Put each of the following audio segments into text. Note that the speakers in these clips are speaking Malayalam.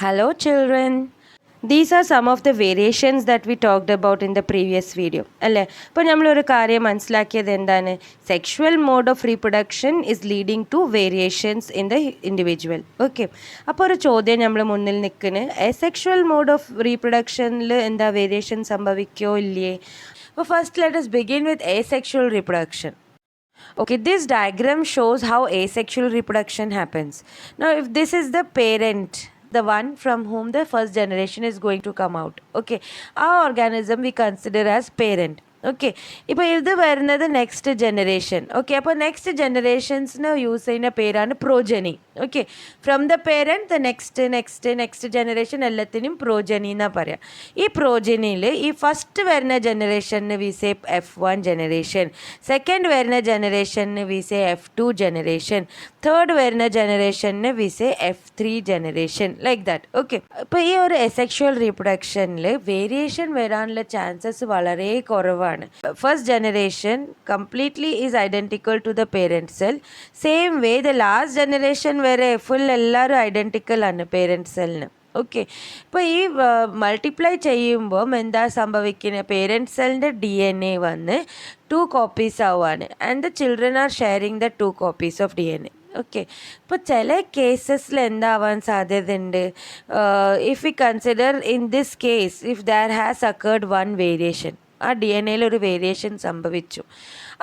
Hello children. These are some of the variations that we talked about in the previous video. അല്ലേ? അപ്പോൾ നമ്മളൊരു കാര്യം മനസ്സിലാക്കിയത് എന്താണ്? Sexual mode of reproduction is leading to variations in the individual. Okay, അപ്പോൾ ഒരു ചോദ്യം നമ്മൾ മുന്നിൽ നിൽക്കുന്നത് സെക്ഷുവൽ മോഡ് ഓഫ് റീപ്രൊഡക്ഷനിൽ എന്താ വേരിയേഷൻ സംഭവിക്കോ ഇല്ലേ? അപ്പോൾ first let us begin with asexual reproduction. Okay, this diagram shows how asexual reproduction happens. Now, if this is the parent, the one from whom the first generation is going to come out, okay, our organism we consider as parent. Okay, ഇപ്പോൾ ഇത് വരുന്നത് നെക്സ്റ്റ് ജനറേഷൻ. ഓക്കെ, അപ്പോൾ നെക്സ്റ്റ് ജനറേഷൻസിന് യൂസ് ചെയ്യുന്ന പേരാണ് progeny. Okay, from the parent the next generation എല്ലാത്തിനും പ്രോജനി എന്നാണ് പറയുക. ഈ പ്രോജനിയിൽ ഈ ഫസ്റ്റ് വരുന്ന ജനറേഷന് we say F1 generation, second വരുന്ന ജനറേഷന് we say F2 generation, third വരുന്ന ജനറേഷന് we say F3 generation, like that. Okay, ഇപ്പോൾ ഈ ഒരു എസെക്ഷുവൽ റീപ്രൊഡക്ഷനിൽ വേരിയേഷൻ വരാനുള്ള ചാൻസസ് വളരെ കുറവാണ്. First generation completely is identical to the parent cell. Same way the last generation വരെ ഫുൾ എല്ലാവരും ഐഡൻറ്റിക്കൽ ആണ് പേരൻറ്റ് സെല്ലിന്. ഓക്കെ, ഇപ്പോൾ ഈ മൾട്ടിപ്ലൈ ചെയ്യുമ്പോൾ എന്താ സംഭവിക്കുന്നത്? പേരൻറ്റ് സെല്ലിൻ്റെ DNA വന്ന് 2 copies ആവുകയാണ്. And the children are sharing the 2 copies of DNA. Okay, ഇപ്പോൾ ചില കേസസിൽ എന്താവാൻ സാധ്യതയുണ്ട്? If you consider in this case if there has acquired one variation, ആ DNA ഒരു വേരിയേഷൻ സംഭവിച്ചു.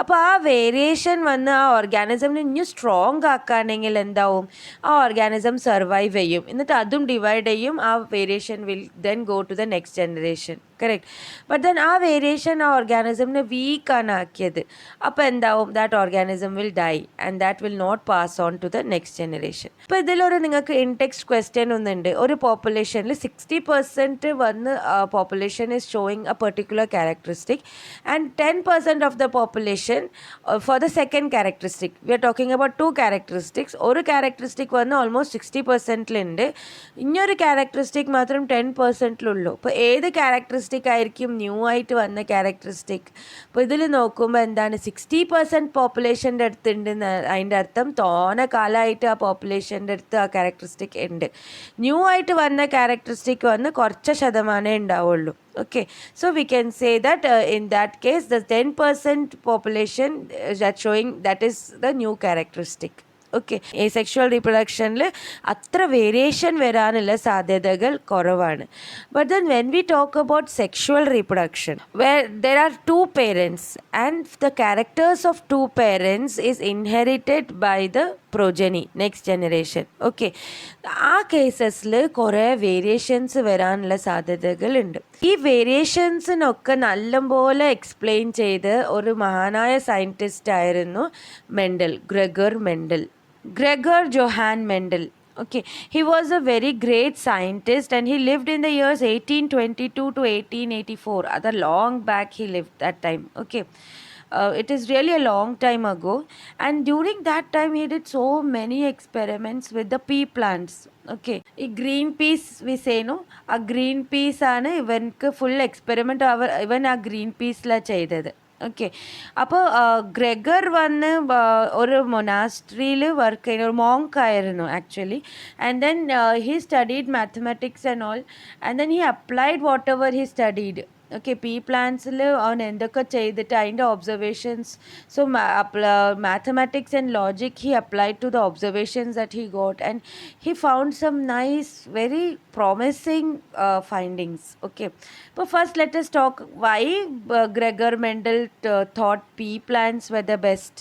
അപ്പോൾ ആ വേരിയേഷൻ വന്ന് ആ ഓർഗാനിസമിനെ ഇനി സ്ട്രോങ് ആക്കുകയാണെങ്കിൽ എന്താവും? ആ ഓർഗാനിസം സർവൈവ് ചെയ്യും, എന്നിട്ട് അതും ഡിവൈഡ് ചെയ്യും. ആ variation will then go to the next generation. Correct. But then ആ വേരിയേഷൻ ആ ഓർഗാനിസമിനെ വീക്കാണ് ആക്കിയത്. അപ്പോൾ എന്താവും? That organism will die and that will not pass on to the next generation. ഇപ്പോൾ ഇതിലൊരു നിങ്ങൾക്ക് ഇൻടെക്സ്റ്റ് ക്വസ്റ്റ്യൻ ഒന്നുണ്ട്. ഒരു പോപ്പുലേഷനിൽ 60% വന്ന് population is showing A particular characteristic and 10% of the population for the second characteristic. We are talking about 2 characteristics. ഒരു ക്യാരക്ടറിസ്റ്റിക് വന്ന് ഓൾമോസ്റ്റ് 60%ലുണ്ട്, ഇനിയൊരു ക്യാരക്ടറിസ്റ്റിക് മാത്രം 10%ലുള്ളൂ. ഇപ്പോൾ ഏത് ക്യാരക്ടറിസ്റ്റിക് ആയിരിക്കും ന്യൂ ആയിട്ട് വന്ന ക്യാരക്ടറിസ്റ്റിക്? അപ്പോൾ ഇതിൽ നോക്കുമ്പോൾ എന്താണ് 60% പോപ്പുലേഷൻ്റെ അടുത്തുണ്ട്, അതിൻ്റെ അർത്ഥം തോനെ കാലമായിട്ട് ആ പോപ്പുലേഷൻ്റെ അടുത്ത് ആ ക്യാരക്ടറിസ്റ്റിക് ഉണ്ട്. ന്യൂ ആയിട്ട് വന്ന ക്യാരക്ടറിസ്റ്റിക് വന്ന് കുറച്ച് ശതമാനമേ ഉണ്ടാവുള്ളൂ. Okay, so we can say that in that case the 10% population that showing that is the new characteristic. Okay, asexual റീപ്രൊഡക്ഷനിൽ അത്ര വേരിയേഷൻ വരാനുള്ള സാധ്യതകൾ കുറവാണ്. But then when we talk about sexual reproduction where there are 2 parents and the characters of 2 parents is inherited by the progeny, next generation. Okay, ആ കേസസിൽ കുറേ വേരിയേഷൻസ് വരാനുള്ള സാധ്യതകളുണ്ട്. ഈ വേരിയേഷൻസിനൊക്കെ നല്ലപോലെ എക്സ്പ്ലെയിൻ ചെയ്ത് ഒരു മഹാനായ സയൻറ്റിസ്റ്റ് ആയിരുന്നു Mendel, Gregor Johann Mendel. Okay, he was a very great scientist and he lived in the years 1822 to 1884. Other long back he lived that time. Okay, it is really a long time ago, and during that time he did so many experiments with the pea plants. Okay, ഈ green peas we say no, ആ ഗ്രീൻ പീസ് ആണ് ഇവൻക്ക് ഫുൾ എക്സ്പെരിമെൻറ്റ് ഇവൻ ആ ഗ്രീൻ പീസിലാണ് ചെയ്തത്. ഓക്കെ, അപ്പോൾ ഗ്രെഗർ വന്ന് ഒരു മൊനാസ്ട്രിയിൽ വർക്ക് ചെയ്യുന്ന ഒരു മോങ്ക് ആയിരുന്നു actually. And then he studied mathematics and all, and then he applied whatever he studied. Okay, pea പ്ലാന്റ്സിൽ അവൻ എന്തൊക്കെ ചെയ്തിട്ട് അതിൻ്റെ observations, so mathematics and logic he applied to the observations that he got and he found some nice very promising findings. Okay, but first let us talk why Gregor Mendel thought pea plants were the best.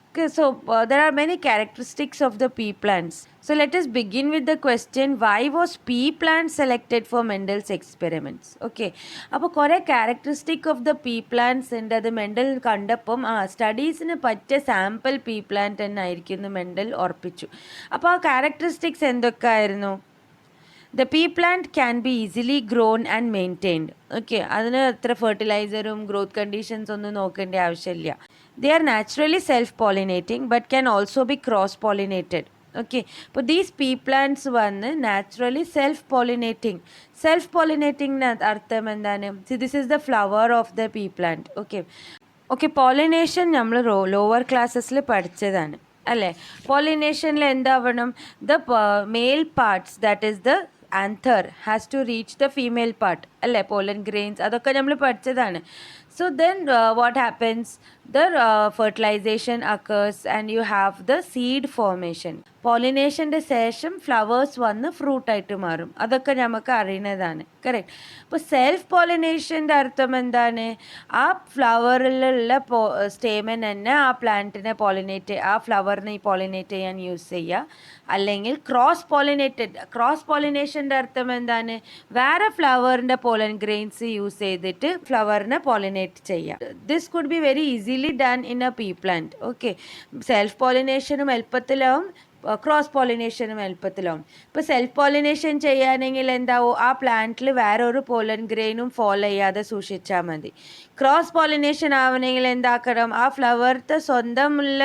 Okay, so there are many characteristics of the pea plants. So let us begin with the question, why was pea plant selected for Mendel's experiments? Okay, അപ്പോൾ കുറേ characteristic of the P plants ഉണ്ട്. അത് മെൻഡൽ കണ്ടപ്പം സ്റ്റഡീസിന് പറ്റിയ സാമ്പിൾ പീ പ്ലാന്റ് തന്നെ ആയിരിക്കും മെൻഡൽ ഉറപ്പിച്ചു. അപ്പോൾ ആ ക്യാരക്ടറിസ്റ്റിക്സ് എന്തൊക്കെയായിരുന്നു? The pea plant can be easily grown and maintained. Okay, അതിന് അത്ര ഫെർട്ടിലൈസറും ഗ്രോത്ത് കണ്ടീഷൻസ് ഒന്നും നോക്കേണ്ട ആവശ്യമില്ല. They are naturally self-pollinating but can also be cross-pollinated. Okay, അപ്പോൾ these pea plants വന്ന് naturally self-pollinating അർത്ഥം എന്താണ്? See, this is the flower of the pea plant. Okay, pollination നമ്മൾ ലോവർ ക്ലാസ്സസിൽ പഠിച്ചതാണ്. അല്ലേ? പോളിനേഷനിൽ എന്താവണം? The male parts, that is the anther has to reach the female part. അല്ലേ, pollen grains അതൊക്കെ നമ്മൾ പഠിച്ചതാണ്. So then what happens? The fertilization occurs and you have the seed formation. പോളിനേഷൻ്റെ ശേഷം ഫ്ലവേഴ്സ് വന്ന് ഫ്രൂട്ടായിട്ട് മാറും. അതൊക്കെ നമുക്ക് അറിയുന്നതാണ്. കറക്റ്റ്. അപ്പോൾ സെൽഫ് പോളിനേഷൻ്റെ അർത്ഥം എന്താണ്? ആ ഫ്ലവറിലുള്ള സ്റ്റേമൻ തന്നെ ആ പ്ലാന്റിനെ ആ ഫ്ലവറിനെ പോളിനേറ്റ് ചെയ്യാൻ യൂസ് ചെയ്യുക. അല്ലെങ്കിൽ ക്രോസ് പോളിനേഷൻ്റെ അർത്ഥം എന്താണ്? വേറെ ഫ്ലവറിൻ്റെ പോളൻ ഗ്രെയിൻസ് യൂസ് ചെയ്തിട്ട് ഫ്ലവറിനെ പോളിനേറ്റ് ചെയ്യുക. This could be very easily done in a pea plant. Okay, self പോളിനേഷനും എളുപ്പത്തിലാവും, ക്രോസ് പോളിനേഷനും എളുപ്പത്തിലാവും. ഇപ്പോൾ സെൽഫ് പോളിനേഷൻ ചെയ്യുകയാണെങ്കിൽ എന്താവും? ആ പ്ലാന്റിൽ വേറെ ഒരു പോളൻ ഗ്രെയിനും ഫോളോ ചെയ്യാതെ സൂക്ഷിച്ചാൽ മതി. ക്രോസ് പോളിനേഷൻ ആവണമെങ്കിൽ എന്താക്കണം? ആ ഫ്ലവറിൻ്റെ സ്വന്തമുള്ള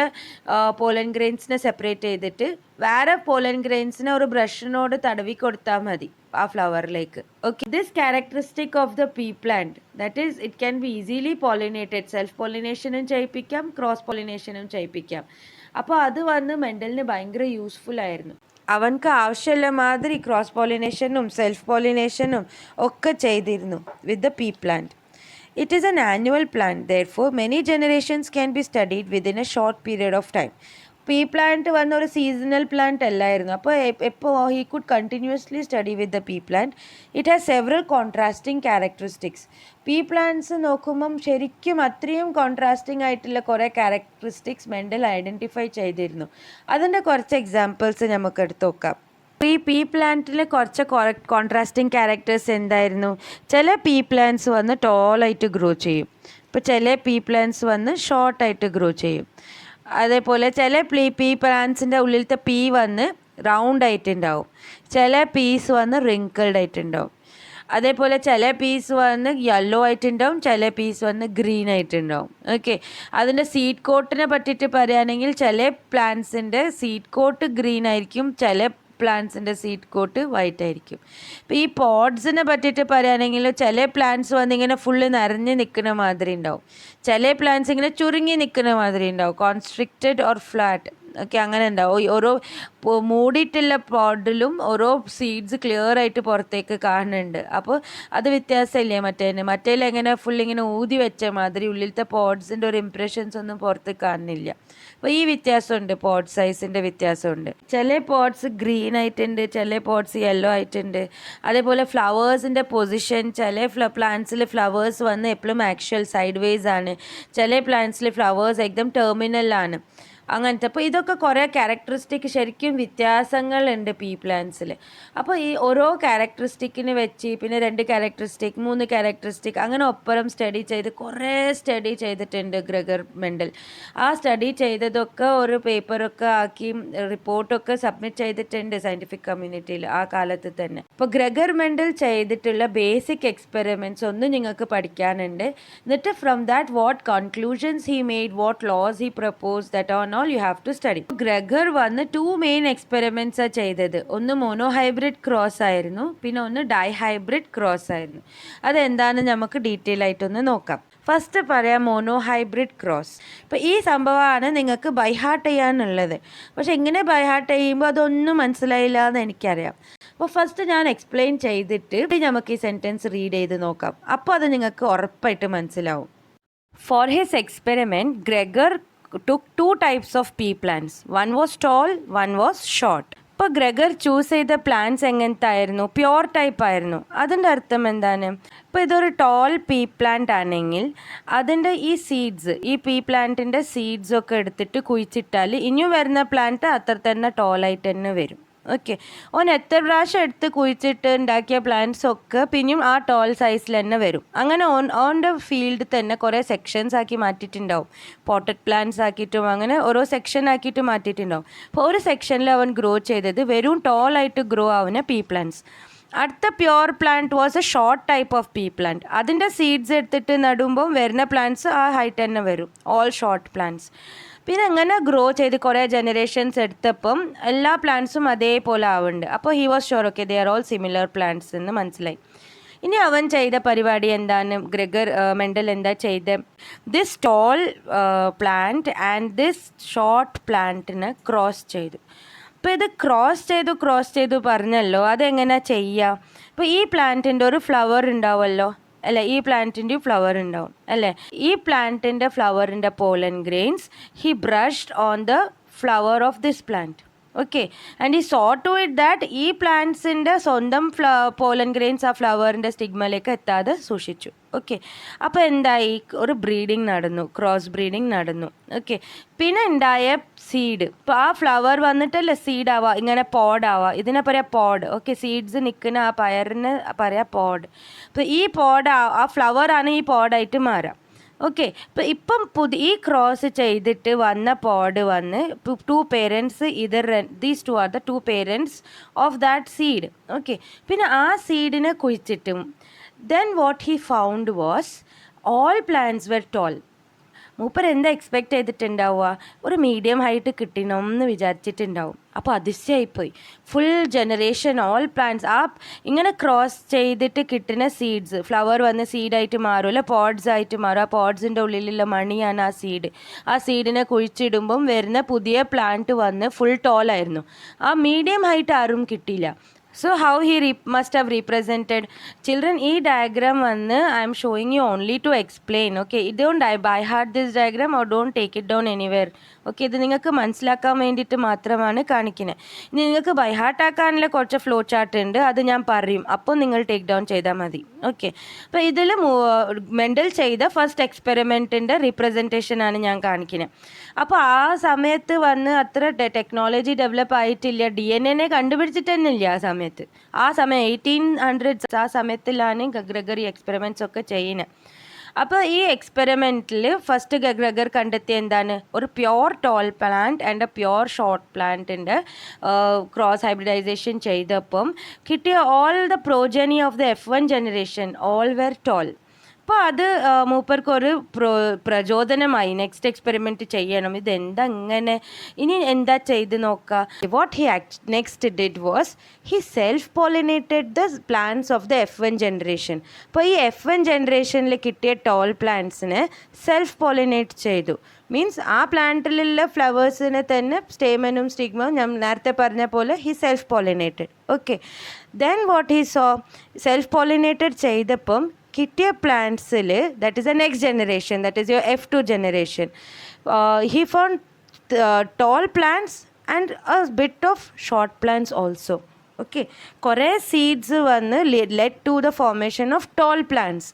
പോളൻ ഗ്രെയിൻസിനെ സെപ്പറേറ്റ് ചെയ്തിട്ട് വേറെ പോളൻ ഗ്രെയിൻസിനെ ഒരു ബ്രഷിനോട് തടവി കൊടുത്താൽ മതി ആ ഫ്ലവറിലേക്ക്. Okay, this characteristic of the pea plant, that is it can be easily pollinated. Self പോളിനേഷനും ചെയ്യിപ്പിക്കാം, ക്രോസ് പോളിനേഷനും ചെയ്യിപ്പിക്കാം. അപ്പോൾ അത് വന്ന് മെൻഡലിന് ഭയങ്കര യൂസ്ഫുൾ ആയിരുന്നു. അവൻക്ക് ആവശ്യമുള്ള മാതിരി ക്രോസ് പോളിനേഷനും സെൽഫ് പോളിനേഷനും ഒക്കെ ചെയ്തിരുന്നു with the pea plant. It is an annual plant, therefore many generations can be studied within a short period of time. P plant വന്ന ഒരു സീസണൽ പ്ലാന്റ് അല്ലായിരുന്നു. അപ്പോൾ എപ്പോൾ he could continuously study with the pea plant. It has several contrasting characteristics. P plants നോക്കുമ്പം ശരിക്കും അത്രയും കോൺട്രാസ്റ്റിംഗ് ആയിട്ടുള്ള കുറേ ക്യാരക്ടറിസ്റ്റിക്സ് മെൻഡൽ ഐഡൻറ്റിഫൈ ചെയ്തിരുന്നു. അതിൻ്റെ കുറച്ച് എക്സാമ്പിൾസ് നമുക്ക് എടുത്ത് നോക്കാം. ഈ പീ പ്ലാന്റിൽ കുറച്ച് കോൺട്രാസ്റ്റിംഗ് ക്യാരക്ടേഴ്സ് എന്തായിരുന്നു? ചില പീ പ്ലാന്റ്സ് വന്ന് ടോളായിട്ട് ഗ്രോ ചെയ്യും. ഇപ്പോൾ ചില പീ പ്ലാന്റ്സ് വന്ന് ഷോർട്ടായിട്ട് ഗ്രോ ചെയ്യും. അതേപോലെ ചില പീ പ്ലാന്റ്സിൻ്റെ ഉള്ളിലത്തെ പീ വന്ന് റൗണ്ട് ആയിട്ടുണ്ടാവും. ചില പീസ് വന്ന് റിങ്കിൾഡ് ആയിട്ടുണ്ടാവും. അതേപോലെ ചില പീസ് വന്ന് യെല്ലോ ആയിട്ടുണ്ടാവും, ചില പീസ് വന്ന് ഗ്രീൻ ആയിട്ടുണ്ടാവും. ഓക്കെ, അതിൻ്റെ സീഡ് കോട്ടിനെ പറ്റിയിട്ട് പറയുകയാണെങ്കിൽ ചില പ്ലാന്റ്സിൻ്റെ സീഡ് കോട്ട് ഗ്രീൻ ആയിരിക്കും, ചില പ്ലാന്റ്സിൻ്റെ സീഡ് കോട്ട് വൈറ്റ് ആയിരിക്കും. ഇപ്പോൾ ഈ പോഡ്സിനെ പറ്റിയിട്ട് പറയുകയാണെങ്കിൽ ചില പ്ലാന്റ്സ് വന്നിങ്ങനെ ഫുള്ള് നിറഞ്ഞ് നിൽക്കുന്ന മാതിരി ഉണ്ടാവും, ചില പ്ലാന്റ്സ് ഇങ്ങനെ ചുരുങ്ങി നിൽക്കുന്ന മാതിരി ഉണ്ടാവും, കോൺസ്ട്രിക്റ്റഡ് ഓർ ഫ്ലാറ്റ്. ഓക്കെ, അങ്ങനെ ഉണ്ടാവും. ഓരോ മൂടിയിട്ടുള്ള പോഡിലും ഓരോ സീഡ്സ് ക്ലിയർ ആയിട്ട് പുറത്തേക്ക് കാണുന്നുണ്ട്. അപ്പോൾ അത് വ്യത്യാസമില്ലേ മറ്റേതിൽ എങ്ങനെ ഫുൾ ഇങ്ങനെ ഊതി വെച്ച മാതിരി ഉള്ളിലത്തെ പോഡ്സിൻ്റെ ഒരു ഇംപ്രഷൻസ് ഒന്നും പുറത്ത് കാണുന്നില്ല. അപ്പോൾ ഈ വ്യത്യാസമുണ്ട്, പോഡ് സൈസിൻ്റെ വ്യത്യാസമുണ്ട്. ചില പോഡ്സ് ഗ്രീൻ ആയിട്ടുണ്ട്, ചില പോഡ്സ് യെല്ലോ ആയിട്ടുണ്ട്. അതേപോലെ ഫ്ലവേഴ്സിൻ്റെ പൊസിഷൻ, ചില പ്ലാന്റ്സിൽ ഫ്ലവേഴ്സ് വന്ന് എപ്പോഴും ആക്ച്വൽ സൈഡ് വേസ് ആണ്, ചില പ്ലാന്റ്സിൽ ഫ്ലവേഴ്സ് എക്ദം ടെർമിനലാണ്. അങ്ങനത്തെ. അപ്പോൾ ഇതൊക്കെ കുറേ ക്യാരക്ടറിസ്റ്റിക് ശരിക്കും വ്യത്യാസങ്ങളുണ്ട് പീ പ്ലാന്റ്സിൽ. അപ്പോൾ ഈ ഓരോ ക്യാരക്ടറിസ്റ്റിക്കിന് വെച്ച് പിന്നെ 2 ക്യാരക്ടറിസ്റ്റിക് 3 ക്യാരക്ടറിസ്റ്റിക് അങ്ങനെ ഒപ്പരം കുറേ സ്റ്റഡി ചെയ്തിട്ടുണ്ട് ഗ്രെഗർ മെൻഡൽ. ആ സ്റ്റഡി ചെയ്തതൊക്കെ ഒരു പേപ്പറൊക്കെ ആക്കി റിപ്പോർട്ടൊക്കെ സബ്മിറ്റ് ചെയ്തിട്ടുണ്ട് സയൻറ്റിഫിക് കമ്മ്യൂണിറ്റിയിൽ ആ കാലത്ത് തന്നെ. അപ്പോൾ ഗ്രെഗർ മെൻഡൽ ചെയ്തിട്ടുള്ള ബേസിക് എക്സ്പെരിമെൻറ്റ്സ് ഒന്നും നിങ്ങൾക്ക് പഠിക്കാനുണ്ട്. എന്നിട്ട് from that what conclusions he made, what laws he propose, that on all you have to study. Gregor വന്ന് 2 മെയിൻ എക്സ്പെരിമെൻറ്റ്സ് ചെയ്തത്. ഒന്ന് മോണോഹൈബ്രിഡ് ക്രോസ് ആയിരുന്നു, പിന്നെ ഒന്ന് ഡൈഹൈബ്രിഡ് ക്രോസ് ആയിരുന്നു. അതെന്താണെന്ന് നമുക്ക് ഡീറ്റെയിൽ ആയിട്ടൊന്ന് നോക്കാം. ഫസ്റ്റ് പറയാം മോണോഹൈബ്രിഡ് ക്രോസ്. ഇപ്പോൾ ഈ സംഭവമാണ് നിങ്ങൾക്ക് ബൈഹാർട്ട് ചെയ്യാനുള്ളത്. പക്ഷെ എങ്ങനെ ബൈഹാർട്ട് ചെയ്യുമ്പോൾ അതൊന്നും മനസ്സിലായില്ല എന്ന് എനിക്കറിയാം. അപ്പോൾ ഫസ്റ്റ് ഞാൻ എക്സ്പ്ലെയിൻ ചെയ്തിട്ട് നമുക്ക് ഈ സെൻറ്റൻസ് റീഡ് ചെയ്ത് നോക്കാം. അപ്പോൾ അത് നിങ്ങൾക്ക് ഉറപ്പായിട്ട് മനസ്സിലാവും. For his experiment, Gregor took 2 types of pea plants. One was tall, one was short. ഇപ്പോൾ ഗ്രെഗർ ചൂസ് ചെയ്ത പ്ലാന്റ്സ് എങ്ങനത്തെ ആയിരുന്നു? പ്യോർ ടൈപ്പ് ആയിരുന്നു. അതിൻ്റെ അർത്ഥം എന്താണ്? ഇപ്പോൾ ഇതൊരു ടോൾ പീ പ്ലാന്റ് ആണെങ്കിൽ അതിൻ്റെ ഈ സീഡ്സ്, ഈ പീ പ്ലാന്റിൻ്റെ സീഡ്സൊക്കെ എടുത്തിട്ട് കുഴിച്ചിട്ടാൽ ഇനിയും വരുന്ന പ്ലാന്റ് അത്ര തന്നെ ടോളായിട്ട് തന്നെ വരും. ഓക്കെ, ഓൻ എത്ര പ്രാവശ്യം എടുത്ത് കുഴിച്ചിട്ട് ഉണ്ടാക്കിയ പ്ലാന്റ്സ് ഒക്കെ പിന്നെയും ആ ടോൾ സൈസിൽ തന്നെ വരും. അങ്ങനെ ഓൻ്റെ ഫീൽഡ് തന്നെ കുറേ സെക്ഷൻസ് ആക്കി മാറ്റിയിട്ടുണ്ടാവും. പോട്ടഡ് പ്ലാന്റ്സ് ആക്കിയിട്ടും അങ്ങനെ ഓരോ സെക്ഷൻ ആക്കിയിട്ട് മാറ്റിയിട്ടുണ്ടാവും. അപ്പോൾ ഒരു സെക്ഷനിൽ അവൻ ഗ്രോ ചെയ്തത് വെറും ടോളായിട്ട് ഗ്രോ ആവുന്ന പീ പ്ലാന്റ്സ്. അടുത്ത pure plant was A short type of P plant. അതിൻ്റെ സീഡ്സ് എടുത്തിട്ട് നടുമ്പം വരുന്ന പ്ലാന്റ്സ് ആ ഹൈറ്റ് തന്നെ വരും, ഓൾ ഷോർട്ട് പ്ലാന്റ്സ്. പിന്നെ അങ്ങനെ ഗ്രോ ചെയ്ത് കുറേ ജനറേഷൻസ് എടുത്തപ്പം എല്ലാ പ്ലാന്റ്സും അതേപോലെ ആവുന്നുണ്ട്. അപ്പോൾ he was sure okay they are all similar plants എന്ന് മനസ്സിലായി. ഇനി അവൻ ചെയ്ത പരിപാടി എന്താണ്? ഗ്രെഗർ മെൻഡൽ എന്താ ചെയ്ത്? This tall plant and this short പ്ലാന്റിനെ ക്രോസ് ചെയ്തു. അപ്പോൾ ഇത് ക്രോസ് ചെയ്തു പറഞ്ഞല്ലോ, അതെങ്ങനെ ചെയ്യുക? ഇപ്പോൾ ഈ പ്ലാന്റിൻ്റെ ഒരു ഫ്ലവർ ഉണ്ടാവുമല്ലോ അല്ലേ, ഈ പ്ലാന്റിൻ്റെ ഫ്ലവർ ഉണ്ടാവും അല്ലേ, ഈ പ്ലാന്റിൻ്റെ ഫ്ലവറിൻ്റെ pollen grains he brushed on the flower of this plant. Okay, and ഈ സോ ടു ഇറ്റ് ദാറ്റ് ഈ പ്ലാന്റ്സിൻ്റെ സ്വന്തം പോളൻ ഗ്രെയിൻസ് ആ ഫ്ലവറിൻ്റെ സ്റ്റിഗ്മയിലേക്ക് എത്താതെ സൂക്ഷിച്ചു. ഓക്കെ, അപ്പോൾ എന്തായി, ഒരു ബ്രീഡിങ് നടന്നു, ക്രോസ് ബ്രീഡിങ് നടന്നു. ഓക്കെ, പിന്നെ ഉണ്ടായ സീഡ്, ഇപ്പോൾ ആ ഫ്ലവർ വന്നിട്ടല്ലേ സീഡ് ആവുക, ഇങ്ങനെ പോഡ് ആവുക, ഇതിനെ പറയാം പോഡ്. ഓക്കെ, സീഡ്സ് നിൽക്കുന്ന ആ പയറിന് പറയാം പോഡ്. അപ്പോൾ ഈ പോഡ് ആ ഫ്ലവറാണ് ഈ പോഡായിട്ട് മാറുക. ഓക്കെ, ഇപ്പം ഈ ക്രോസ് ചെയ്തിട്ട് വന്ന പോഡ് വന്ന് two parents these two are the two parents of that seed. Okay, പിന്നെ ആ സീഡിനെ കുഴിച്ചിട്ടും then what he found was all plants were tall. മൂപ്പർ എന്താ എക്സ്പെക്റ്റ് ചെയ്തിട്ടുണ്ടാവുക, ഒരു മീഡിയം ഹൈറ്റ് കിട്ടണം എന്ന് വിചാരിച്ചിട്ടുണ്ടാവും. അപ്പോൾ അതിശയായിപ്പോയി. ഫുൾ ജനറേഷൻ ഓൾ പ്ലാന്റ്സ് ആ ഇങ്ങനെ ക്രോസ് ചെയ്തിട്ട് കിട്ടുന്ന സീഡ്സ്, ഫ്ലവർ വന്ന് സീഡായിട്ട് മാറും അല്ലെ, പോഡ്സ് ആയിട്ട് മാറും. ആ പോഡ്സിൻ്റെ ഉള്ളിലുള്ള മണിയാണ് ആ സീഡ്. ആ സീഡിനെ കുഴിച്ചിടുമ്പം വരുന്ന പുതിയ പ്ലാന്റ് വന്ന് ഫുൾ ടോളായിരുന്നു. ആ മീഡിയം ഹൈറ്റ് ആരും കിട്ടിയില്ല. So how he must have represented children. ഈ ഡയഗ്രാം വന്ന് I am showing you only to explain. Okay, don't by heart this diagram or don't take it down anywhere. Okay, ഇത് നിങ്ങൾക്ക് മനസ്സിലാക്കാൻ വേണ്ടിയിട്ട് മാത്രമാണ് കാണിക്കുന്നത്. ഇനി നിങ്ങൾക്ക് ബൈ ഹാർട്ട് ആക്കാനുള്ള കുറച്ച് ഫ്ലോ ചാർട്ട് ഉണ്ട്, അത് ഞാൻ പറയും, അപ്പോൾ നിങ്ങൾ ടേക്ക് ഡൗൺ ചെയ്താൽ മതി. ഓക്കെ, അപ്പോൾ ഇതിൽ മെൻഡൽ ചെയ്ത ഫസ്റ്റ് എക്സ്പെരിമെൻറ്റിൻ്റെ റിപ്രസെൻറ്റേഷനാണ് ഞാൻ കാണിക്കുന്നത്. അപ്പോൾ ആ സമയത്ത് വന്ന് അത്ര ടെക്നോളജി ഡെവലപ്പ് ആയിട്ടില്ല, DNA കണ്ടുപിടിച്ചിട്ട് തന്നെ ഇല്ല ആ സമയത്ത്. ആ സമയം 1800s ആ സമയത്തിലാണ് ഗ്രഗറി എക്സ്പെരിമെൻറ്റ്സ് ഒക്കെ ചെയ്യുന്നത്. അപ്പോൾ ഈ എക്സ്പെരിമെൻറ്റിൽ ഫസ്റ്റ് ഗ്രഗർ കണ്ടെത്തിയ എന്താണ്, ഒരു pure tall plant and a pure short പ്ലാന്റിൻ്റെ ക്രോസ് ഹൈബ്രിഡൈസേഷൻ ചെയ്തപ്പം കിട്ടിയ all the progeny of the F1 generation all were tall. അപ്പോൾ അത് മൂപ്പർക്കൊരു പ്രചോദനമായി നെക്സ്റ്റ് എക്സ്പെരിമെൻറ്റ് ചെയ്യണം, ഇതെന്താ ഇങ്ങനെ, ഇനി എന്താ ചെയ്ത് നോക്കുക. What he next did was he self pollinated the plants of the F1 generation. അപ്പോൾ ഈ F1 ജനറേഷനിൽ കിട്ടിയ ടോൾ പ്ലാന്റ്സിനെ സെൽഫ് പോളിനേറ്റ് ചെയ്തു. മീൻസ് ആ പ്ലാന്റിലുള്ള ഫ്ലവേഴ്സിനെ തന്നെ സ്റ്റേമനും സ്റ്റിഗ്മയും ഞാൻ നേരത്തെ പറഞ്ഞ പോലെ he self pollinated. Okay, then what he saw, self pollinated ചെയ്തപ്പം കിട്ടിയ പ്ലാന്റ്സിൽ that is a next generation, that is your F2 generation. He found tall plants and a bit of short plants also. Okay, കുറേ സീഡ്സ് വന്ന് led to the formation of tall plants.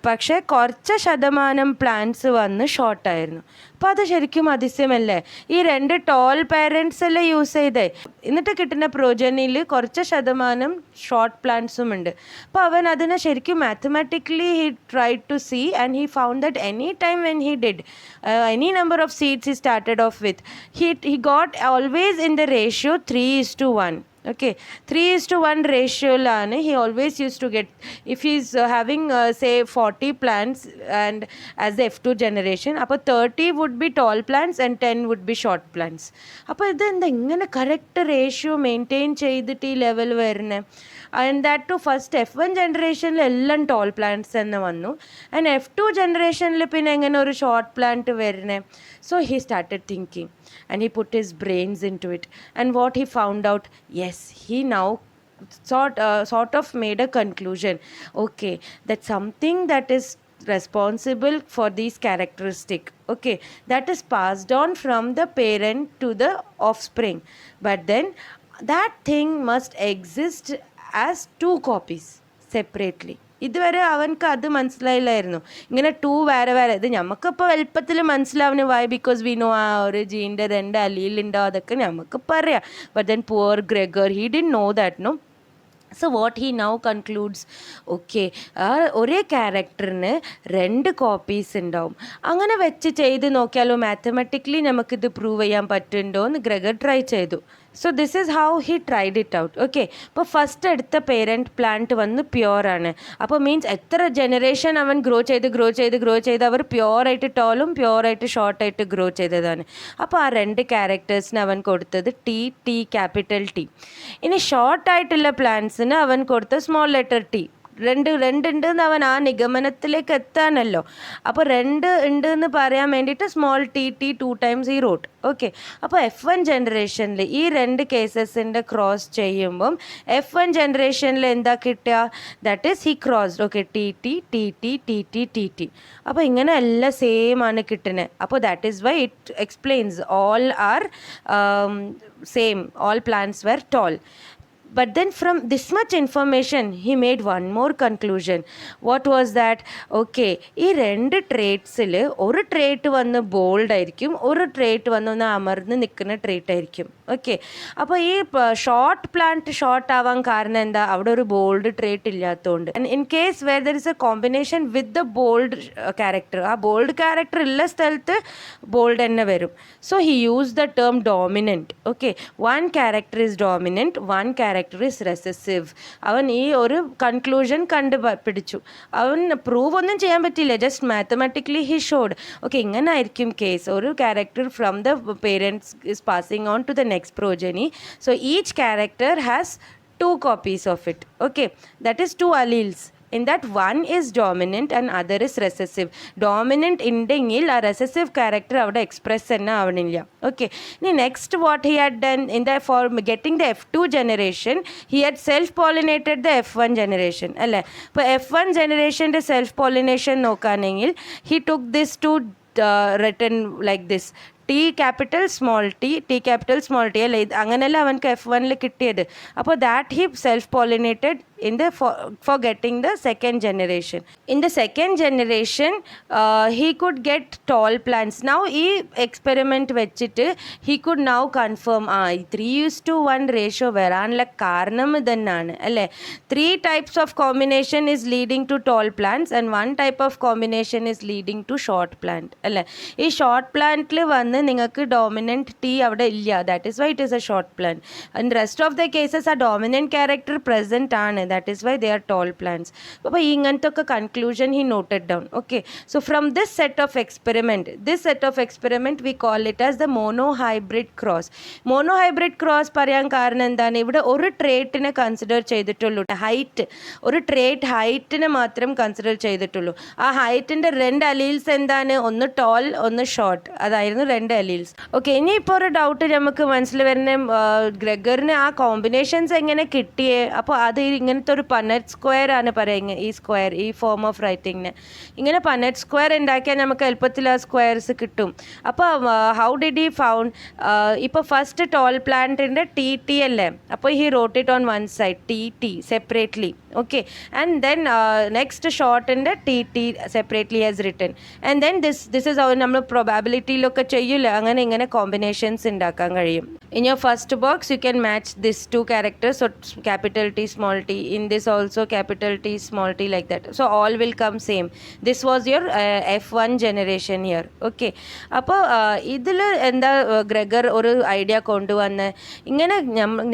പക്ഷേ കുറച്ച് ശതമാനം പ്ലാന്റ്സ് വന്ന് ഷോർട്ടായിരുന്നു. അപ്പോൾ അത് ശരിക്കും അതിശയമല്ലേ, ഈ രണ്ട് ടോൾ പാരൻസ് എല്ലാം യൂസ് ചെയ്തേ, എന്നിട്ട് കിട്ടുന്ന പ്രോജനിയിൽ കുറച്ച് ശതമാനം ഷോർട്ട് പ്ലാന്റ്സും ഉണ്ട്. അപ്പോൾ അവൻ അതിനെ ശരിക്കും mathematically he tried to see and he found that any time when he did any number of seeds he started off with, he got always in the ratio 3:1. Okay, 3:1 ratio-ലാണ് he always used to get. If he's having say 40 plants and as the F2 generation, അപ്പോൾ 30 would be tall plants and 10 would be short plants. അപ്പോൾ ഇത് എന്താ ഇങ്ങനെ കറക്റ്റ് റേഷ്യോ മെയിൻറ്റെയിൻ ചെയ്തിട്ട് ഈ ലെവൽ വരുന്നത്? And that to first F1 ജനറേഷനിൽ എല്ലാം ടോൾ പ്ലാന്റ്സ് തന്നെ വന്നു, ആൻഡ് F2 ജനറേഷനിൽ പിന്നെ എങ്ങനെ ഒരു ഷോർട്ട് പ്ലാന്റ് വരുന്നത്? So he started thinking and he put his brains into it, and what he found out, yes, he now sort of made a conclusion, okay, that something that is responsible for these characteristic, okay, that is passed on from the parent to the offspring, but then that thing must exist as two copies separately. ഇതുവരെ അവനക്ക് അത് മനസ്സിലായില്ലായിരുന്നു, ഇങ്ങനെ ടു വേറെ വേറെ. ഇത് നമുക്കിപ്പോൾ എളുപ്പത്തിൽ മനസ്സിലാവുന്ന വൈ, ബിക്കോസ് വി നോ ആ ഒരു ജീൻ്റെ രണ്ട് അലീലുണ്ടോ അതൊക്കെ നമുക്ക് പറയാം. But then poor Gregor he didn't know that, no. So what he now concludes, okay, ആ ഒരേ ക്യാരക്ടറിന് രണ്ട് കോപ്പീസ് ഉണ്ടാവും. അങ്ങനെ വെച്ച് ചെയ്ത് നോക്കിയാലോ മാത്തമാറ്റിക്കലി നമുക്കിത് പ്രൂവ് ചെയ്യാൻ പറ്റുന്നുണ്ടോ എന്ന് ഗ്രെഗർ ട്രൈ ചെയ്തു. So this is how he tried it out. Okay, ഇപ്പോൾ ഫസ്റ്റ് എടുത്ത പേരൻറ്റ് പ്ലാന്റ് വന്ന് പ്യുവറാണ്. അപ്പോൾ മീൻസ് എത്ര ജനറേഷൻ അവൻ ഗ്രോ ചെയ്ത് അവർ പ്യുവറായിട്ട് ടോളും പ്യുവറായിട്ട് ഷോർട്ടായിട്ട് ഗ്രോ ചെയ്തതാണ്. അപ്പോൾ ആ രണ്ട് ക്യാരക്ടേഴ്സിന് അവൻ കൊടുത്തത് ടി ക്യാപിറ്റൽ ടി. ഇനി ഷോർട്ടായിട്ടുള്ള പ്ലാന്റ്സിന് അവൻ കൊടുത്ത സ്മോൾ ലെറ്റർ ടി രണ്ടുണ്ടെന്ന് അവൻ ആ നിഗമനത്തിലേക്ക് എത്താനല്ലോ. അപ്പോൾ 2 ഉണ്ട് എന്ന് പറയാൻ വേണ്ടിയിട്ട് സ്മോൾ ടി 2 ടൈംസ് ഈ റൂട്ട്. ഓക്കെ, അപ്പോൾ F1 ജനറേഷനിൽ ഈ 2 കേസസിൻ്റെ ക്രോസ് ചെയ്യുമ്പം F1 ജനറേഷനിൽ എന്താ കിട്ടുക? That is he crossed. Okay, T. അപ്പോൾ ഇങ്ങനെ എല്ലാം സെയിം ആണ് കിട്ടുന്നത്. അപ്പോൾ that is why it explains all are same, all plants were tall. But then from this much information he made one more conclusion. What was that? Okay, ഈ 2 ട്രേറ്റ്സിൽ ഒരു ട്രേറ്റ് വന്ന് ബോൾഡ് ആയിരിക്കും, ഒരു ട്രേറ്റ് വന്ന് അമർന്ന് നിൽക്കുന്ന ട്രേറ്റ് ആയിരിക്കും. ഓക്കെ, അപ്പോൾ ഈ ഷോർട്ട് പ്ലാന്റ് ഷോർട്ട് ആവാൻ കാരണം എന്താ? അവിടെ ഒരു ബോൾഡ് ട്രേറ്റ് ഇല്ലാത്തതുകൊണ്ട്. In case where there is a combination with the bold character, ആ ബോൾഡ് ക്യാരക്ടർ ഉള്ള സ്ഥലത്ത് ബോൾഡ് തന്നെ വരും. So he use the term dominant. Okay, one character is dominant, one character is recessive. അവൻ ഈ ഒരു കൺക്ലൂഷൻ പിടിച്ചു. അവൻ പ്രൂവ് ഒന്നും ചെയ്യാൻ പറ്റില്ല, just mathematically he showed. Okay, ഇങ്ങനെ ആയിരിക്കും കേസ്. ഒരു character from the parents is passing on to the next progeny. So each character has 2 copies of it. Okay, that is 2 alleles. In that one is dominant and other is recessive. Dominant ഉണ്ടെങ്കിൽ ആ recessive character അവിടെ എക്സ്പ്രസ് തന്നെ ആവണില്ല. ഓക്കെ, ഇനി next what he had done in the for getting the F2 generation, he had self pollinated the F1 generation അല്ലേ. ഇപ്പോൾ F1 ജനറേഷൻ്റെ സെൽഫ് പോളിനേഷൻ നോക്കുകയാണെങ്കിൽ he took this to written like this, T capital small T അല്ലേ, അങ്ങനെയല്ല അവനക്ക് F1 കിട്ടിയത്. അപ്പോൾ that he self pollinated in the for getting the second generation. In the second generation he could get tall plants. Now ഈ experiment വെച്ചിട്ട് he could now confirm 3:1 ratio വരാനുള്ള കാരണം ഇതന്നെയാണ് അല്ലേ. 3 types of combination is leading to tall plants and 1 type of combination is leading to short plant അല്ലേ. ഈ ഷോർട്ട് പ്ലാന്റിൽ വന്ന് നിങ്ങൾക്ക് ഡോമിനൻറ്റ് ടി അവിടെ ഇല്ല, that is why it is A short plant. And rest of the cases ആ ഡോമിനൻറ്റ് ക്യാരക്ടർ പ്രസൻറ്റ് ആണ്, that is why they are tall plants. അപ്പോൾ ഇങ്ങനത്തെ ഒക്കെ conclusion he noted down. Okay, so from this set of experiment we call it as the monohybrid cross. Monohybrid cross പറയാൻ കാരണം എന്താണ്? ഇവിടെ ഒരു ട്രേറ്റിനെ കൺസിഡർ ചെയ്തിട്ടുള്ളൂ, ഹൈറ്റ്. ഒരു ട്രേറ്റ് ഹൈറ്റിനെ മാത്രം കൺസിഡർ ചെയ്തിട്ടുള്ളൂ. ആ ഹൈറ്റിൻ്റെ 2 അലീൽസ് എന്താണ്? ഒന്ന് ടോൾ, ഒന്ന് ഷോർട്ട്. അതായിരുന്നു 2 അലീൽസ്. ഓക്കെ, ഇനിയിപ്പോൾ ഒരു ഡൗട്ട് നമുക്ക് മനസ്സിൽ വരുന്ന, ഗ്രെഗറിന് ആ കോമ്പിനേഷൻസ് എങ്ങനെ കിട്ടിയേ? അപ്പോൾ അത് ഇങ്ങനത്തെ ഒരു പനറ്റ് സ്ക്വയർ ആണ് പറയുക. ഈ സ്ക്വയർ, ഈ ഫോം ഓഫ് റൈറ്റിങ്ങിന് ഇങ്ങനെ പനറ്റ് സ്ക്വയർ ഉണ്ടാക്കിയാൽ നമുക്ക് എളുപ്പത്തിൽ ആ സ്ക്വയർസ് കിട്ടും. അപ്പോൾ ഹൗ ഡിഡ് ഹി ഫൗണ്ട്? ഇപ്പോൾ ഫസ്റ്റ് ടോൾ പ്ലാന്റിൻ്റെ ടി അല്ലേ, അപ്പോൾ he wrote it on one side T separately. Okay, and then next ഷോർട്ടിൻ്റെ T separately has written. And then this is നമ്മൾ പ്രൊബാബിലിറ്റിയിലൊക്കെ ചെയ്യില്ല, അങ്ങനെ ഇങ്ങനെ കോമ്പിനേഷൻസ് ഉണ്ടാക്കാൻ കഴിയും. In your first box you can match this 2 characters, so capital T small t, in this also capital T small t, like that. So all will come same. This was your F1 generation here. Okay, അപ്പോൾ ഇതിൽ എന്താ ഗ്രെഗർ ഒരു ഐഡിയ കൊണ്ടുവന്ന് ഇങ്ങനെ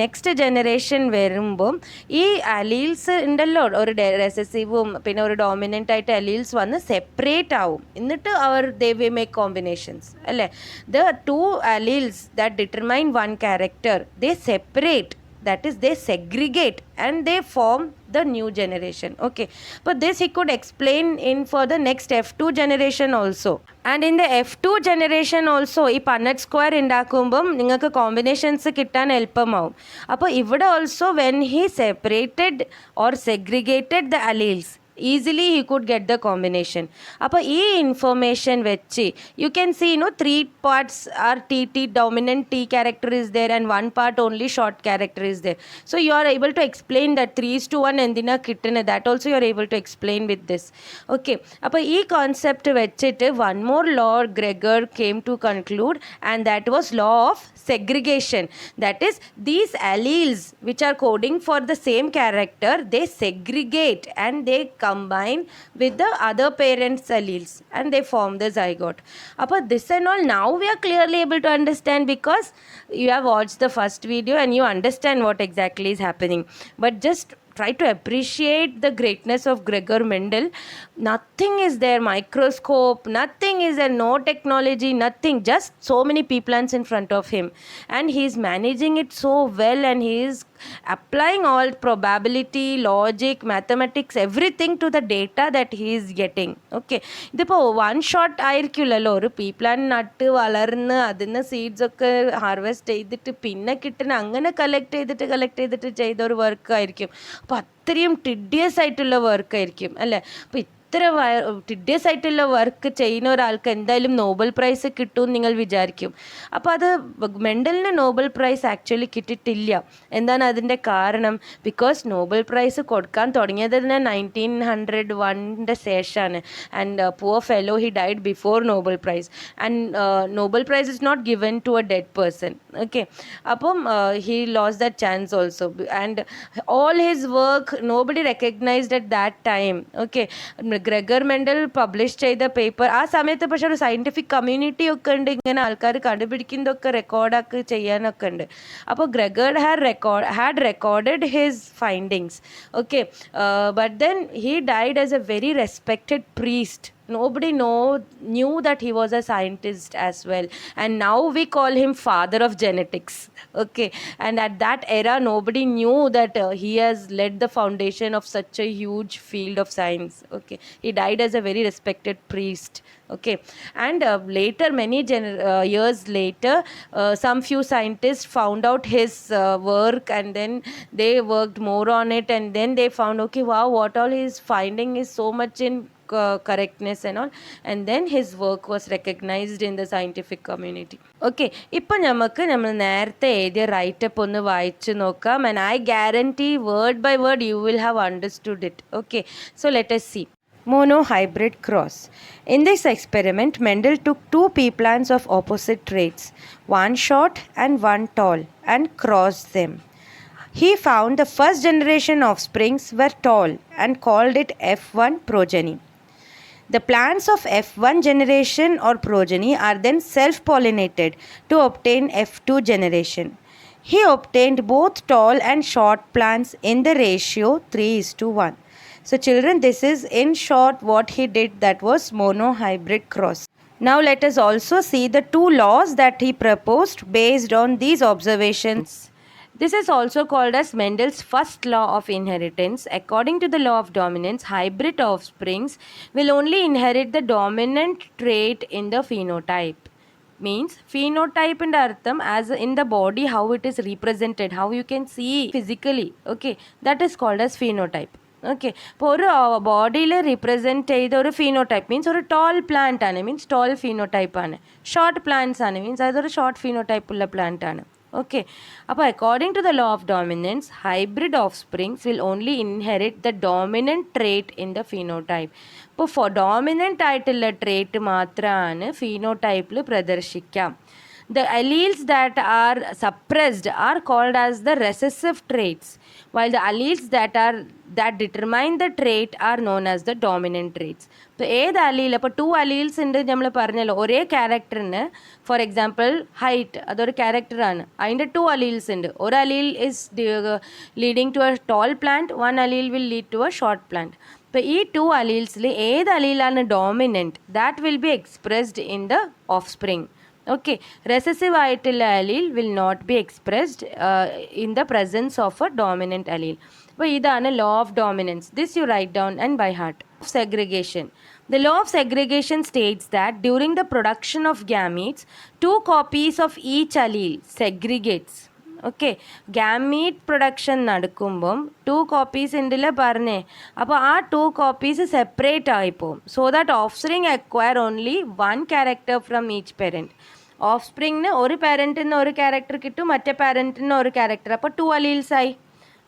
നെക്സ്റ്റ് ജനറേഷൻ വരുമ്പം ഈ അലീൽസ് ഉണ്ടല്ലോ, ഒരു റെസസീവും പിന്നെ ഒരു ഡോമിനൻ്റ് ആയിട്ട് അലീൽസ് വന്ന് സെപ്പറേറ്റ് ആവും, എന്നിട്ട് they will make combinations അല്ലേ. The 2 alleles that determine one character, they separate, that is they segregate and they form the new generation. Okay, but this he could explain in for the next F2 generation also. And in the F2 generation also ഈ പനറ്റ് സ്ക്വയർ ഉണ്ടാക്കുമ്പം നിങ്ങൾക്ക് കോമ്പിനേഷൻസ് കിട്ടാൻ എളുപ്പമാവും. അപ്പോൾ ഇവിടെ also when he separated or segregated the alleles, easily he could get the combination. അപ്പോൾ ഈ ഇൻഫർമേഷൻ വെച്ച് you can see 3 parts are tt, dominant T character is there and 1 part only short character is there. So you are able to explain that 3:1 എന്തിനാ കിട്ടുന്നത്, that also you are able to explain with this. Okay, അപ്പോൾ ഈ കോൺസെപ്റ്റ് വെച്ചിട്ട് one more law Gregor came to conclude, and that was law of segregation. That is, these alleles which are coding for the same character, they segregate and they combine with the other parents' alleles and they form the zygote. Appa this and all now we are clearly able to understand because you have watched the first video and you understand what exactly is happening. But just try to appreciate the greatness of Gregor Mendel. Nothing is there, microscope, nothing is there, no technology, nothing, just so many pea plants in front of him, and he is managing it so well, and he is applying all probability, logic, mathematics, everything to the data that he is getting. Okay, ഇതിപ്പോൾ വൺ ഷോട്ട് ആയിരിക്കില്ലല്ലോ. ഒരു പീ പ്ലാൻ നട്ട് വളർന്ന് അതിന് സീഡ്സ് ഒക്കെ ഹാർവെസ്റ്റ് ചെയ്തിട്ട് പിന്നെ കിട്ടുന്ന അങ്ങനെ കളക്ട് ചെയ്തിട്ട് ചെയ്ത ഒരു വർക്ക് ആയിരിക്കും. അപ്പോൾ അത്രയും ടിഡിയസ് ആയിട്ടുള്ള വർക്കായിരിക്കും അല്ലേ. അപ്പോൾ ഇത്ര ടിഡിയസ് ആയിട്ടുള്ള വർക്ക് ചെയ്യുന്ന ഒരാൾക്ക് എന്തായാലും നോബൽ പ്രൈസ് കിട്ടുമെന്ന് നിങ്ങൾ വിചാരിക്കും. അപ്പോൾ അത് മെൻഡലിന് നോബൽ പ്രൈസ് ആക്ച്വലി കിട്ടിയിട്ടില്ല. എന്താണ് അതിൻ്റെ കാരണം? ബിക്കോസ് നോബൽ പ്രൈസ് കൊടുക്കാൻ തുടങ്ങിയത് തന്നെ 1901 ശേഷമാണ്. And poor fellow he died before Nobel prize. And Nobel prize is not given to a dead person. Okay, അപ്പം he lose that chance also. And all his work nobody recognised at that time. Okay, Gregor Mendel publish ചെയ്ത പേപ്പർ ആ സമയത്ത് പക്ഷെ ഒരു സയൻറ്റിഫിക് കമ്മ്യൂണിറ്റി ഒക്കെ ഉണ്ട്, ഇങ്ങനെ ആൾക്കാർ കണ്ടുപിടിക്കുന്നതൊക്കെ റെക്കോർഡൊക്കെ ചെയ്യാനൊക്കെ ഉണ്ട്. അപ്പോൾ Greger had recorded his findings. Okay, but then he died as A very respected priest. Nobody knew that he was a scientist as well, and now we call him father of genetics. Okay, and at that era nobody knew that he has laid the foundation of such a huge field of science. Okay, he died as a very respected priest. Okay, and later many years later some few scientists found out his work, and then they worked more on it, and then they found, okay, wow, what all his finding is so much in correctness and all, and then his work was recognized in the scientific community. Okay, ഇപ്പോൾ നമ്മൾ നേരത്തെ എഴുതിയ റൈറ്റപ്പ് ഒന്ന് വായിച്ചു നോക്കാം, and I guarantee word by word you will have understood it. Okay, so let us see. Monohybrid cross. In this experiment, Mendel took two pea plants of opposite traits, one short and one tall, and crossed them. He found the first generation offsprings were tall and called it F1 progeny. The plants of F1 generation or progeny are then self-pollinated to obtain F2 generation. He obtained both tall and short plants in the ratio 3:1. So children, this is in short what he did, that was monohybrid cross. Now let us also see the two laws that he proposed based on these observations. This is also called as Mendel's first law of inheritance. According to the law of dominance, hybrid offsprings will only inherit the dominant trait in the phenotype. Means phenotype in artham as in the body, how it is represented, how you can see physically. Okay, that is called as phenotype. Okay, ഇപ്പോൾ ഒരു ബോഡിയിൽ റീപ്രസെൻറ്റ് ചെയ്ത ഒരു ഫീനോടൈപ്പ് മീൻസ് ഒരു ടോൾ പ്ലാന്റ് ആണ്, മീൻസ് ടോൾ ഫീനോടൈപ്പ് ആണ്. ഷോർട്ട് പ്ലാന്റ്സ് ആണ്, മീൻസ് അതൊരു ഷോർട്ട് ഫീനോടൈപ്പ് ഉള്ള പ്ലാന്റ് ആണ്. ഓക്കെ, അപ്പോൾ according to the law of dominance, hybrid of springs will only inherit the dominant trait in the phenotype. ഇപ്പോൾ ഡോമിനൻ്റ് ആയിട്ടുള്ള ട്രേറ്റ് മാത്രമാണ് ഫീനോടൈപ്പിൽ പ്രദർശിക്കാം. The alleles that are suppressed are called as the recessive traits, while the alleles that determine the trait are known as the dominant traits. ഇപ്പോൾ ഏത് അലീൽ, അപ്പോൾ 2 അലീൽസ് ഉണ്ട് നമ്മൾ പറഞ്ഞല്ലോ ഒരേ ക്യാരക്ടറിന്. ഫോർ എക്സാമ്പിൾ ഹൈറ്റ്, അതൊരു ക്യാരക്ടറാണ്, അതിൻ്റെ 2 അലീൽസ് ഉണ്ട്. ഒരു allele is leading to a tall plant, 1 allele will lead to a short plant. ഇപ്പോൾ ഈ 2 അലീൽസിൽ ഏത് അലീലാണ് dominant, that will be expressed in the offspring. Okay, recessive ആയിട്ടുള്ള allele will not be expressed in the presence of a dominant allele. അപ്പോൾ ഇതാണ് law of dominance. This you write down and by heart. Segregation. The law of segregation states that during the production of gametes, 2 copies of each allele segregates. Okay, gamete production നടക്കുമ്പം 2 കോപ്പീസ് ഉണ്ടല്ലേ പറഞ്ഞേ, അപ്പോൾ ആ 2 കോപ്പീസ് സെപ്പറേറ്റ് ആയിപ്പോവും. So that offspring acquire only 1 character from each parent. ഓഫ് സ്പ്രിങ്ങിന് ഒരു പാരൻറ്റിൽ നിന്ന് ഒരു ക്യാരക്ടർ കിട്ടും, മറ്റേ പാരൻറ്റിൽ നിന്ന് ഒരു ക്യാരക്ടർ, അപ്പോൾ 2 അലീൽസായി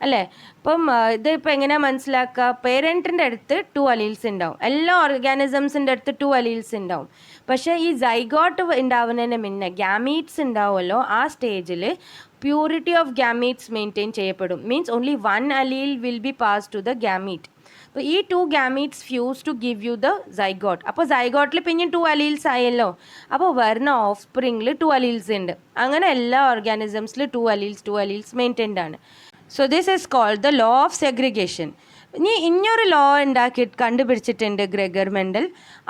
അല്ലേ. അപ്പം ഇതിപ്പോൾ എങ്ങനെയാണ് മനസ്സിലാക്കുക? പേരൻറ്റിൻ്റെ അടുത്ത് 2 അലീൽസ് ഉണ്ടാവും, എല്ലാ ഓർഗാനിസംസിൻ്റെ അടുത്ത് 2 അലീൽസ് ഉണ്ടാവും. പക്ഷേ ഈ സൈഗോട്ട് ഉണ്ടാവുന്നതിന് മുന്നേ ഗാമീറ്റ്സ് ഉണ്ടാവുമല്ലോ, ആ സ്റ്റേജിൽ പ്യൂരിറ്റി ഓഫ് ഗാമീറ്റ്സ് മെയിൻറ്റെയിൻ ചെയ്യപ്പെടും. Means only 1 allele will be pass to the gamete. അപ്പോൾ ഈ 2 gametes fuse to give you the zygote. അപ്പോൾ സൈഗോട്ടിൽ പിന്നെ 2 അലീൽസ് ആയല്ലോ, അപ്പോൾ വരുന്ന ഓഫ് സ്പ്രിങ്ങിൽ 2 അലീൽസ് ഉണ്ട്. അങ്ങനെ എല്ലാ ഓർഗാനിസംസിൽ 2 അലീൽസ് മെയിൻറ്റെയിൻഡ് ആണ്. So this is called the law of segregation. ഇനിയൊരു ലോ കണ്ടുപിടിച്ചിട്ടുണ്ട് ഗ്രെഗർ മെൻഡൽ.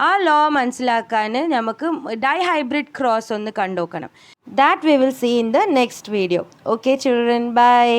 ആ ലോ മനസ്സിലാക്കാൻ നമുക്ക് ഡൈഹൈബ്രിഡ് ക്രോസ് ഒന്ന് കണ്ടുനോക്കണം. That we will see in the next video. Okay children, by.